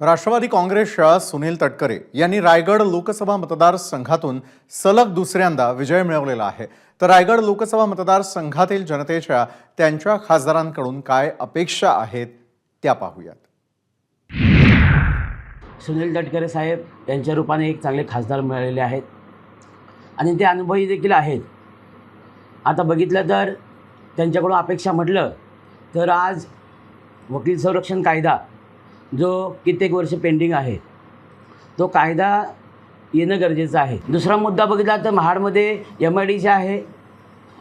राष्ट्रवादी काँग्रेसच्या सुनील तटकरे यांनी रायगड लोकसभा मतदारसंघातून सलग दुसऱ्यांदा विजय मिळवलेला आहे। तर रायगड लोकसभा मतदारसंघातील जनतेच्या त्यांच्या खासदारांकडून काय अपेक्षा आहेत त्या पाहूयात। सुनील तटकरे साहेब यांच्या रूपाने एक चांगले खासदार मिळालेले आहेत आणि ते अनुभवी देखील आहेत। आता बघितलं तर त्यांच्याकडून अपेक्षा म्हटलं तर आज वकील संरक्षण कायदा जो कित्येक वर्ष पेंडिंग आहे तो कायदा येणं गरजेचं आहे। दुसरा मुद्दा बघितला तर महाडमध्ये MIDC आहे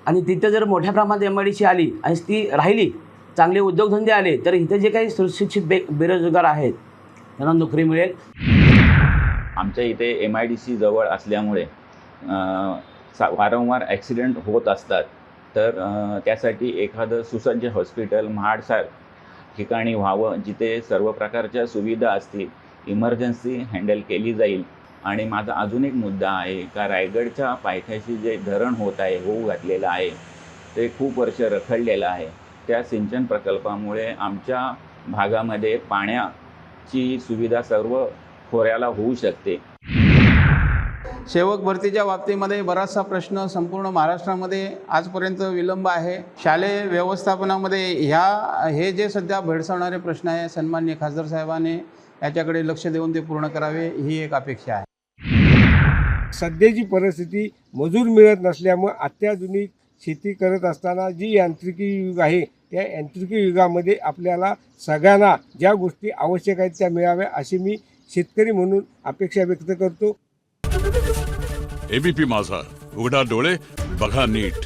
आणि तिथं जर मोठ्या प्रमाणात MIDC आली आणि ती राहिली, चांगले उद्योगधंदे आले तर इथं जे काही सुशिक्षित बेरोजगार आहेत त्यांना नोकरी मिळेल। आमच्या इथे MIDC जवळ असल्यामुळे वारंवार ॲक्सिडेंट होत असतात, तर त्यासाठी एखादं सुसज्ज हॉस्पिटल महाडसार ठिकाणी व्हावं जिथे सर्व प्रकारच्या सुविधा असतील, इमर्जन्सी हँडल केली जाईल। आणि माझा अजून एक मुद्दा आहे का रायगडच्या पायथ्याशी जे धरण होऊ घातलेलं आहे ते खूप वर्ष रखडलेलं आहे। त्या सिंचन प्रकल्पामुळे आमच्या भागामध्ये पाण्याची सुविधा सर्व खोऱ्याला होऊ शकते। सेवक भरतीच्या बाबतीमध्ये बराचसा प्रश्न संपूर्ण महाराष्ट्रामध्ये आजपर्यंत विलंब आहे। शालेय व्यवस्थापनामध्ये हे जे सध्या भेडसावणारे प्रश्न आहे, सन्माननीय खासदार साहेबांनी याच्याकडे लक्ष देऊन ते पूर्ण करावे ही एक अपेक्षा आहे। सध्याची परिस्थिती मजूर मिळत नसल्यामुळे अत्याधुनिक शेती करत असताना जी यांत्रिकी युग आहे त्या यांत्रिकी युगामध्ये आपल्याला सगळ्यांना ज्या गोष्टी आवश्यक आहेत त्या मिळाव्या अशी मी शेतकरी म्हणून अपेक्षा व्यक्त करतो। ABP माझा, उघडा डोळे बघा नीट।